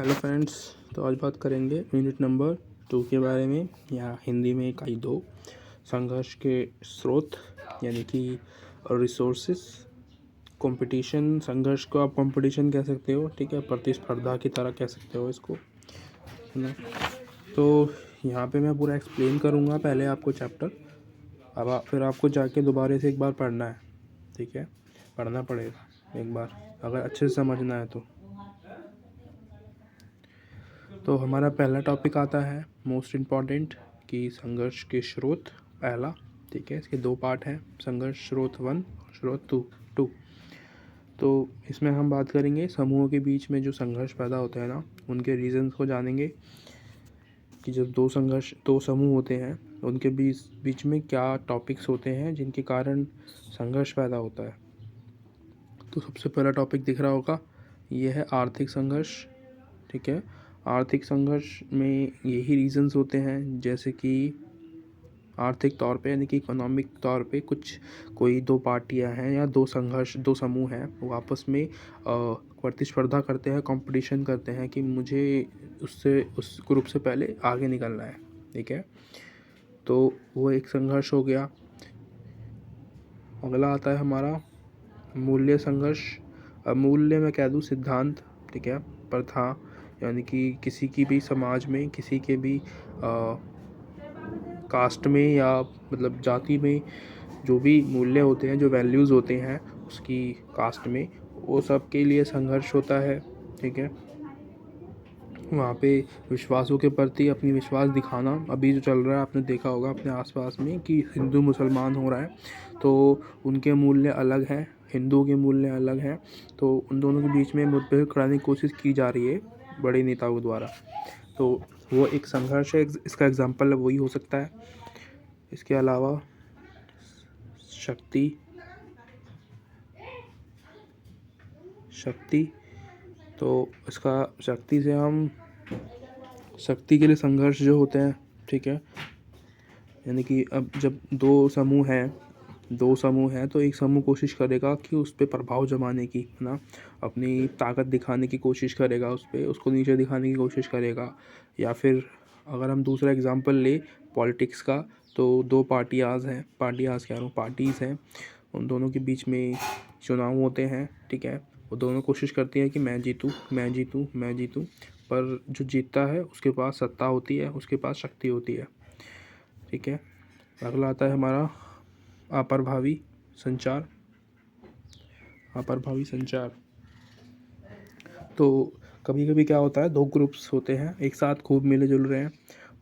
Hello friends. तो आज बात करेंगे यूनिट नंबर 2 के बारे में, या हिंदी में इकाई 2, संघर्ष के स्रोत यानी कि रिसोर्सेस। कंपटीशन, संघर्ष को आप कंपटीशन कह सकते हो, ठीक है, प्रतिस्पर्धा की तरह कह सकते हो इसको, है ना। तो यहाँ पे मैं पूरा एक्सप्लेन करूँगा पहले आपको चैप्टर, अब फिर आपको जाके दोबारा से एक बार पढ़ना है, ठीक है, पढ़ना पड़ेगा एक बार अगर अच्छे से समझना है तो हमारा पहला टॉपिक आता है मोस्ट इम्पॉर्टेंट कि संघर्ष के स्रोत, पहला, ठीक है। इसके 2 पार्ट हैं, संघर्ष स्रोत 1 और स्रोत 2। तो इसमें हम बात करेंगे समूहों के बीच में जो संघर्ष पैदा होते हैं ना, उनके रीजंस को जानेंगे कि जब दो समूह होते हैं उनके बीच में क्या टॉपिक्स होते हैं जिनके कारण संघर्ष पैदा होता है। तो सबसे पहला टॉपिक दिख रहा होगा, ये है आर्थिक संघर्ष, ठीक है। आर्थिक संघर्ष में यही रीजंस होते हैं, जैसे कि आर्थिक तौर पे यानी कि इकोनॉमिक तौर पे कोई 2 पार्टियां हैं या 2 समूह हैं, वो आपस में प्रतिस्पर्धा करते हैं, कंपटीशन करते हैं कि मुझे उस ग्रुप से पहले आगे निकलना है, ठीक है। तो वो एक संघर्ष हो गया। अगला आता है हमारा मूल्य संघर्ष। मूल्य मैं कह दूँ सिद्धांत, ठीक है, प्रथा, यानी कि किसी की भी समाज में, किसी के भी कास्ट में या मतलब जाति में जो भी मूल्य होते हैं, जो वैल्यूज़ होते हैं उसकी कास्ट में, वो सब के लिए संघर्ष होता है, ठीक है। वहाँ पे विश्वासों के प्रति अपनी विश्वास दिखाना, अभी जो चल रहा है आपने देखा होगा अपने आसपास में कि हिंदू मुसलमान हो रहा है, तो उनके मूल्य अलग हैं, हिंदू के मूल्य अलग हैं, तो उन दोनों के बीच में मुठभेड़ कराने की कोशिश की जा रही है बड़े नेताओं द्वारा। तो वो एक संघर्ष है, इसका एग्जाम्पल वही हो सकता है। इसके अलावा शक्ति तो इसका शक्ति के लिए संघर्ष जो होते हैं, ठीक है, यानी कि अब जब दो समूह हैं तो एक समूह कोशिश करेगा कि उस पर प्रभाव जमाने की, है ना, अपनी ताकत दिखाने की कोशिश करेगा, उसको नीचे दिखाने की कोशिश करेगा। या फिर अगर हम दूसरा एग्जांपल ले पॉलिटिक्स का, तो 2 पार्टीज़ हैं, उन दोनों के बीच में चुनाव होते हैं, ठीक है। वो दोनों कोशिश करती हैं कि मैं जीतूं, पर जो जीतता है उसके पास सत्ता होती है, उसके पास शक्ति होती है, ठीक है। अगला आता है हमारा अप्रभावी संचार। तो कभी कभी क्या होता है, 2 ग्रुप्स होते हैं एक साथ खूब मिले जुल रहे हैं,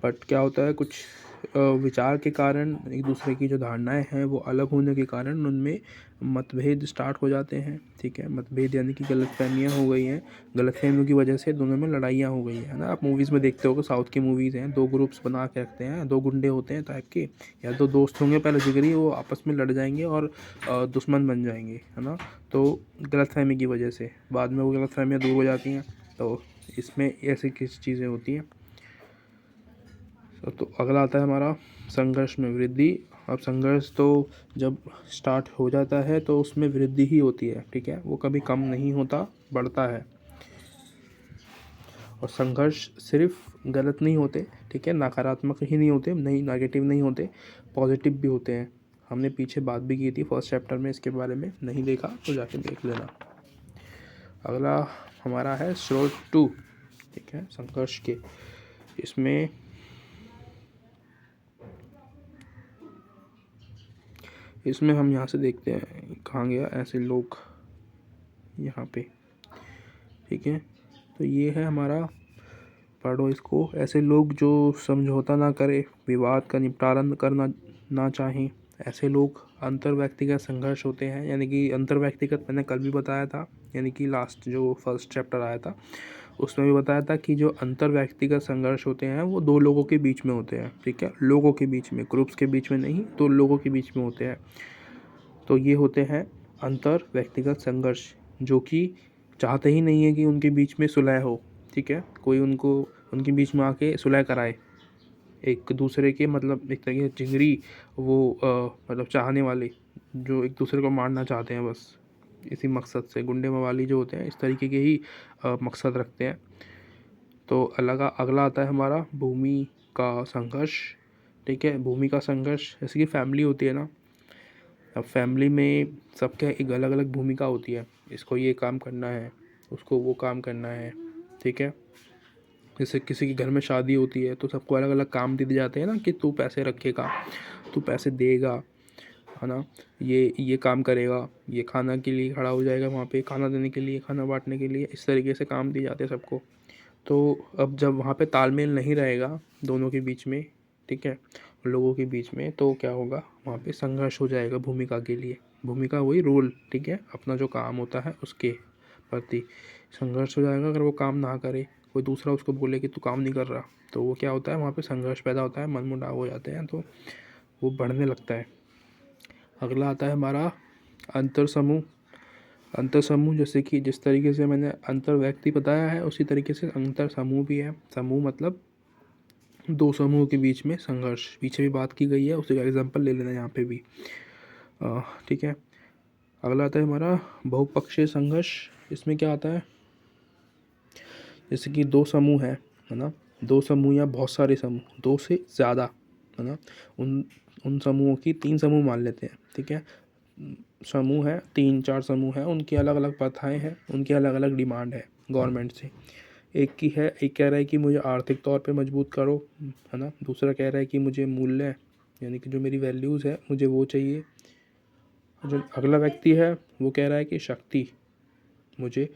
बट क्या होता है कुछ विचार के कारण, एक दूसरे की जो धारणाएं हैं वो अलग होने के कारण उनमें मतभेद स्टार्ट हो जाते हैं, ठीक है। मतभेद यानी कि गलतफहमियां हो गई हैं, गलतफहमियों की वजह से दोनों में लड़ाइयाँ हो गई है ना। आप मूवीज़ में देखते होगे, साउथ की मूवीज़ हैं, 2 ग्रुप्स बना के रखते हैं, 2 गुंडे होते हैं टाइप के, या 2 दोस्त होंगे पहले जिगरी, वो आपस में लड़ जाएंगे और दुश्मन बन जाएंगे, है ना। तो गलतफहमी की वजह से बाद में वो गलतफहमियाँ दूर हो जाती हैं। तो इसमें ऐसी किस चीज़ें होती हैं। तो अगला आता है हमारा संघर्ष में वृद्धि। अब संघर्ष तो जब स्टार्ट हो जाता है तो उसमें वृद्धि ही होती है, ठीक है, वो कभी कम नहीं होता, बढ़ता है। और संघर्ष सिर्फ गलत नहीं होते, ठीक है, नकारात्मक ही नहीं होते, नहीं नेगेटिव नहीं होते, पॉजिटिव भी होते हैं। हमने पीछे बात भी की थी फर्स्ट चैप्टर में, इसके बारे में नहीं देखा तो जाके देख लेना। अगला हमारा है स्रोत 2, ठीक है, संघर्ष के। इसमें हम यहाँ से देखते हैं, कहाँ गया, ऐसे लोग, यहाँ पे, ठीक है। तो ये है हमारा, पढ़ो इसको, ऐसे लोग जो समझौता ना करे, विवाद का निपटारा करना ना चाहें, ऐसे लोग अंतर व्यक्तिगत संघर्ष होते हैं। यानी कि अंतर व्यक्तिगत मैंने कल भी बताया था, यानी कि लास्ट जो फर्स्ट चैप्टर आया था उसमें भी बताया था कि जो अंतर व्यक्तिगत संघर्ष होते हैं वो 2 लोगों के बीच में होते हैं, ठीक है, लोगों के बीच में, ग्रुप्स के बीच में नहीं, 2 लोगों के बीच में होते हैं। तो ये होते हैं अंतर व्यक्तिगत संघर्ष, जो कि चाहते ही नहीं है कि उनके बीच में सुलह हो, ठीक है, कोई उनके बीच में आके सुलह कराए। एक दूसरे के मतलब एक तरह के जिगरी, वो मतलब चाहने वाले जो एक दूसरे को मारना चाहते हैं, बस इसी मकसद से गुंडे मवाली जो होते हैं इस तरीके के ही मकसद रखते हैं। तो अगला आता है हमारा भूमि का संघर्ष। ठीक है, भूमि का संघर्ष जैसे कि फैमिली होती है ना, अब फैमिली में सबके एक अलग अलग भूमिका होती है, इसको ये काम करना है, उसको वो काम करना है। ठीक है, जैसे किसी के घर में शादी होती है तो सबको अलग अलग काम दे दिए जाते हैं ना, कि तू पैसे रखेगा, तू पैसे देगा, है ना, ये काम करेगा, ये खाना के लिए खड़ा हो जाएगा, वहाँ पे खाना देने के लिए, खाना बांटने के लिए, इस तरीके से काम दिए जाते हैं सबको। तो अब जब वहाँ पे तालमेल नहीं रहेगा दोनों के बीच में, ठीक है, लोगों के बीच में, तो क्या होगा, वहाँ पे संघर्ष हो जाएगा भूमिका के लिए। भूमिका वही रोल, ठीक है, अपना जो काम होता है उसके प्रति संघर्ष हो जाएगा। अगर वो काम ना करे, कोई दूसरा उसको बोले कि तू काम नहीं कर रहा, तो वो क्या होता है, वहाँ पे संघर्ष पैदा होता है, मनमुटाव हो जाते हैं, तो वो बढ़ने लगता है। अगला आता है हमारा अंतर समूह। अंतर समूह जैसे कि जिस तरीके से मैंने अंतर व्यक्ति बताया है, उसी तरीके से अंतर समूह भी है। समूह मतलब दो समूह के बीच में संघर्ष, पीछे भी बात की गई है, उसी का एग्जाम्पल ले लेना यहाँ पे भी। ठीक है, अगला आता है हमारा बहुपक्षीय संघर्ष। इसमें क्या आता है, जैसे कि दो समूह है ना, दो समूह या बहुत सारे समूह, दो से ज़्यादा, है ना, उन समूहों की 3 समूह मान लेते हैं। ठीक है, समूह है, 3-4 समूह हैं, उनकी अलग अलग प्रथाएं हैं, उनकी अलग अलग डिमांड है गवर्नमेंट से। एक कह रहा है कि मुझे आर्थिक तौर पे मजबूत करो, है ना, दूसरा कह रहा है कि मुझे मूल्य, यानी कि जो मेरी वैल्यूज़ है मुझे वो चाहिए। जो अगला व्यक्ति है वो कह रहा है कि शक्ति, मुझे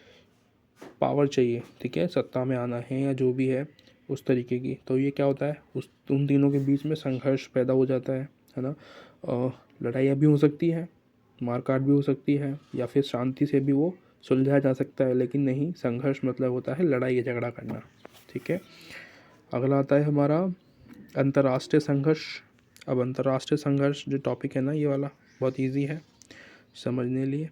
पावर चाहिए, ठीक है, सत्ता में आना है या जो भी है उस तरीके की। तो ये क्या होता है, उन तीनों के बीच में संघर्ष पैदा हो जाता है ना। लड़ाइयाँ भी हो सकती है, मारकाट भी हो सकती है, या फिर शांति से भी वो सुलझाया जा सकता है, लेकिन नहीं, संघर्ष मतलब होता है लड़ाई या झगड़ा करना। ठीक है, अगला आता है हमारा अंतर्राष्ट्रीय संघर्ष। अब अंतर्राष्ट्रीय संघर्ष जो टॉपिक है ना, ये वाला बहुत इजी है समझने लिए,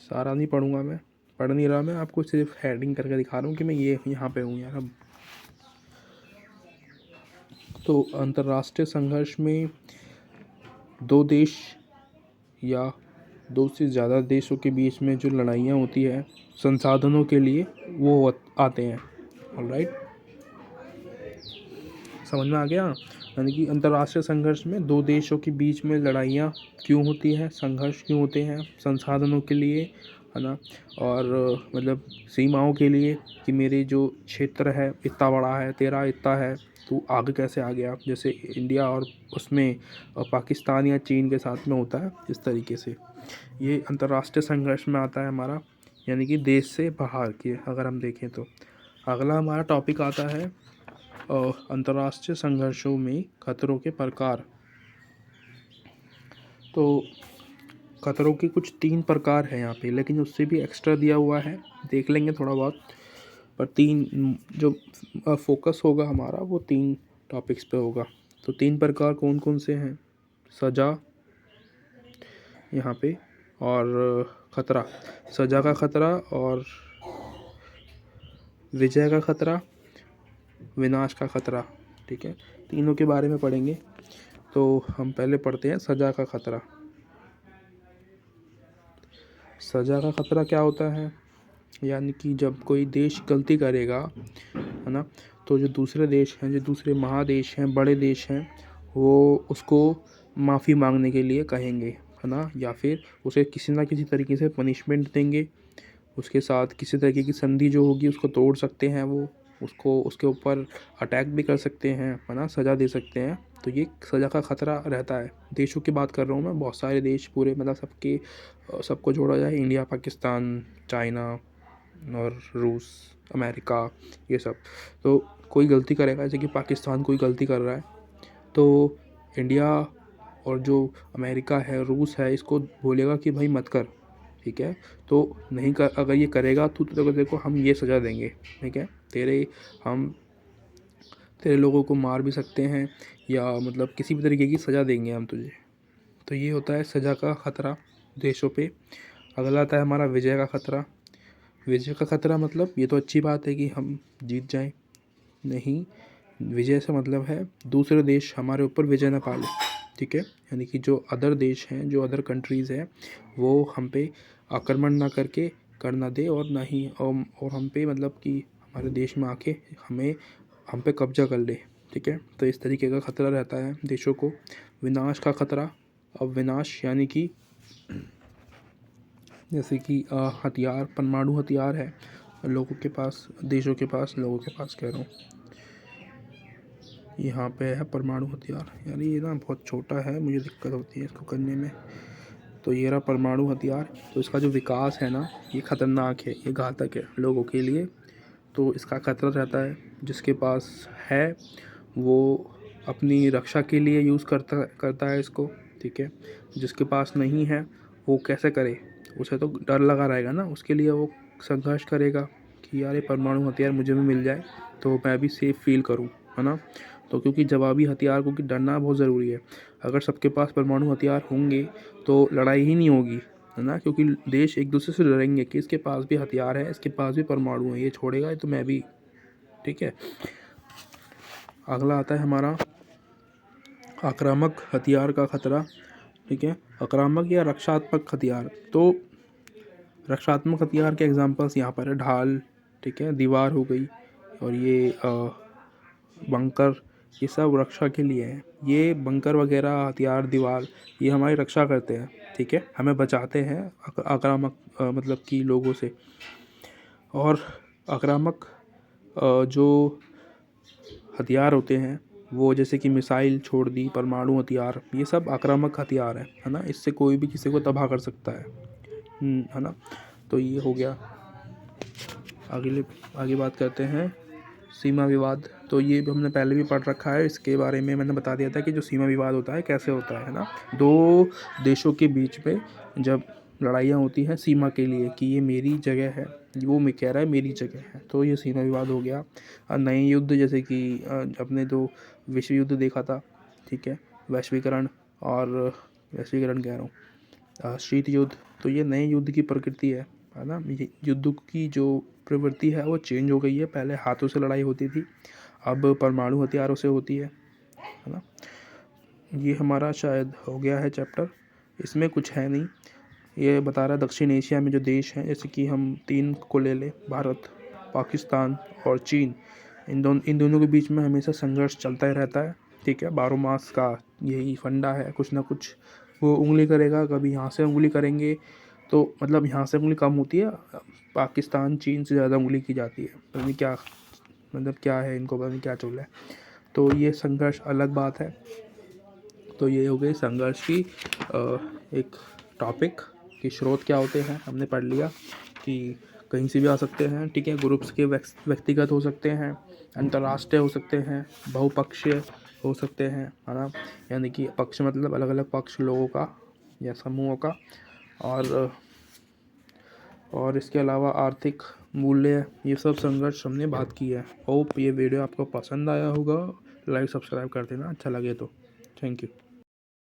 सारा नहीं पढ़ूंगा मैं, पढ़ नहीं रहा मैं, आपको सिर्फ हेडिंग करके दिखा रहा हूँ कि मैं ये यहाँ पे हूँ यार। अब तो अंतर्राष्ट्रीय संघर्ष में दो देश या दो से ज़्यादा देशों के बीच में जो लड़ाइयाँ होती है संसाधनों के लिए, वो आते हैं। ऑलराइट, समझ में आ गया। यानी कि अंतर्राष्ट्रीय संघर्ष में दो देशों के बीच में लड़ाइयाँ क्यों होती हैं, संघर्ष क्यों होते हैं, संसाधनों के लिए, है ना, और मतलब सीमाओं के लिए, कि मेरे जो क्षेत्र है इतना बड़ा है, तेरा इतना है, तो आगे कैसे आ गया, जैसे इंडिया और उसमें पाकिस्तान या चीन के साथ में होता है, इस तरीके से ये अंतर्राष्ट्रीय संघर्ष में आता है हमारा, यानी कि देश से बाहर के अगर हम देखें तो। अगला हमारा टॉपिक आता है अंतर्राष्ट्रीय संघर्षों में खतरों के प्रकार। तो खतरों के कुछ 3 प्रकार हैं यहाँ पे, लेकिन उससे भी एक्स्ट्रा दिया हुआ है, देख लेंगे थोड़ा बहुत, पर 3 जो फोकस होगा हमारा वो 3 टॉपिक्स पे होगा। तो 3 प्रकार कौन कौन से हैं, सजा यहाँ पे, और खतरा, सजा का खतरा, और विजय का खतरा, विनाश का खतरा। ठीक है, तीनों के बारे में पढ़ेंगे। तो हम पहले पढ़ते हैं सजा का खतरा। सजा का खतरा क्या होता है, यानी कि जब कोई देश गलती करेगा, है ना, तो जो दूसरे देश हैं, जो दूसरे महादेश हैं, बड़े देश हैं, वो उसको माफ़ी मांगने के लिए कहेंगे, है ना, या फिर उसे किसी ना किसी तरीके से पनिशमेंट देंगे, उसके साथ किसी तरीके की संधि जो होगी उसको तोड़ सकते हैं, वो उसको उसके ऊपर अटैक भी कर सकते हैं, है ना, सज़ा दे सकते हैं। तो ये सज़ा का खतरा रहता है। देशों की बात कर रहा हूँ मैं, बहुत सारे देश, पूरे मतलब सबको जोड़ा जाए, इंडिया, पाकिस्तान, चाइना और रूस, अमेरिका, ये सब। तो कोई गलती करेगा, जैसे कि पाकिस्तान कोई गलती कर रहा है, तो इंडिया और जो अमेरिका है, रूस है, इसको बोलेगा कि भाई मत कर, ठीक है, तो नहीं कर, अगर ये करेगा तो देखो हम ये सज़ा देंगे, ठीक है, तेरे लोगों को मार भी सकते हैं, या मतलब किसी भी तरीके की सज़ा देंगे हम तुझे। तो ये होता है सज़ा का खतरा देशों पे। अगला आता है हमारा विजय का खतरा। विजय का खतरा मतलब ये तो अच्छी बात है कि हम जीत जाएं, नहीं, विजय से मतलब है दूसरे देश हमारे ऊपर विजय ना पा ले, ठीक है, यानी कि जो अदर देश हैं, जो अदर कंट्रीज़ हैं, वो हम पे आक्रमण ना करना दे, और ना ही और हम पे मतलब कि हमारे देश में आके हम पे कब्जा कर ले, ठीक है। तो इस तरीके का खतरा रहता है देशों को। विनाश का खतरा, अब विनाश यानी कि जैसे कि हथियार, परमाणु हथियार है लोगों के पास, देशों के पास, लोगों के पास कह रहा हूँ। यहाँ पे है परमाणु हथियार, यानी ये ना बहुत छोटा है, मुझे दिक्कत होती है इसको करने में। तो ये रहा परमाणु हथियार। तो इसका जो विकास है ना, ये ख़तरनाक है, ये घातक है लोगों के लिए। तो इसका खतरा रहता है। जिसके पास है वो अपनी रक्षा के लिए यूज़ करता है इसको, ठीक है। जिसके पास नहीं है वो कैसे करे, उसे तो डर लगा रहेगा ना, उसके लिए वो संघर्ष करेगा कि यार ये परमाणु हथियार मुझे भी मिल जाए तो मैं भी सेफ फील करूँ, है ना। तो क्योंकि जवाबी हथियार को कि डरना बहुत ज़रूरी है। अगर सबके पास परमाणु हथियार होंगे तो लड़ाई ही नहीं होगी, है ना। क्योंकि देश एक दूसरे से डरेंगे कि इसके पास भी हथियार है, इसके पास भी परमाणु है, ये छोड़ेगा तो मैं भी, ठीक है। अगला आता है हमारा आक्रामक हथियार का खतरा, ठीक है। आक्रामक या रक्षात्मक हथियार। तो रक्षात्मक हथियार के एग्जांपल्स यहाँ पर है ढाल, ठीक है, दीवार हो गई, और ये बंकर, ये सब रक्षा के लिए हैं। ये बंकर वगैरह, हथियार, दीवार, ये हमारी रक्षा करते हैं, ठीक है, हमें बचाते हैं आक्रामक मतलब कि लोगों से। और आक्रामक जो हथियार होते हैं वो जैसे कि मिसाइल छोड़ दी, परमाणु हथियार, ये सब आक्रामक हथियार है ना। इससे कोई भी किसी को तबाह कर सकता है, है ना। तो ये हो गया। आगे बात करते हैं सीमा विवाद। तो ये भी हमने पहले भी पढ़ रखा है, इसके बारे में मैंने बता दिया था कि जो सीमा विवाद होता है कैसे होता है ना। दो देशों के बीच में जब लड़ाइयाँ होती हैं सीमा के लिए कि ये मेरी जगह है, वो मैं कह रहा है मेरी जगह है, तो ये सीमा विवाद हो गया। नए युद्ध, जैसे कि अपने जो विश्व युद्ध देखा था, ठीक है, वैश्वीकरण कह रहा हूँ, शीत युद्ध। तो ये नए युद्ध की प्रकृति है ना। ये युद्ध की जो प्रवृत्ति है वो चेंज हो गई है। पहले हाथों से लड़ाई होती थी, अब परमाणु हथियारों से होती है ना। ये हमारा शायद हो गया है चैप्टर, इसमें कुछ है नहीं। ये बता रहा है दक्षिण एशिया में जो देश हैं, जैसे कि हम 3 को ले लें, भारत, पाकिस्तान और चीन, इन दोनों के बीच में हमेशा संघर्ष चलता ही रहता है, ठीक है। 12 मास का यही फंडा है, कुछ ना कुछ वो उंगली करेगा, कभी यहाँ से उंगली करेंगे, तो मतलब यहाँ से उंगली कम होती है, पाकिस्तान चीन से ज़्यादा उंगली की जाती है। पता नहीं क्या, मतलब क्या है इनको, पता नहीं क्या चल रहा है। तो ये संघर्ष अलग बात है। तो ये हो गई संघर्ष की एक टॉपिक कि स्रोत क्या होते हैं, हमने पढ़ लिया कि कहीं से भी आ सकते हैं, ठीक है। ग्रुप्स के व्यक्तिगत हो सकते हैं, अंतर्राष्ट्रीय हो सकते हैं, बहुपक्षीय हो सकते हैं, है ना। यानी कि पक्ष मतलब अलग अलग पक्ष लोगों का या समूहों का। और इसके अलावा आर्थिक मूल्य, ये सब संघर्ष हमने बात की है। होप ये वीडियो आपको पसंद आया होगा। लाइक सब्सक्राइब कर देना अच्छा लगे तो। Thank you.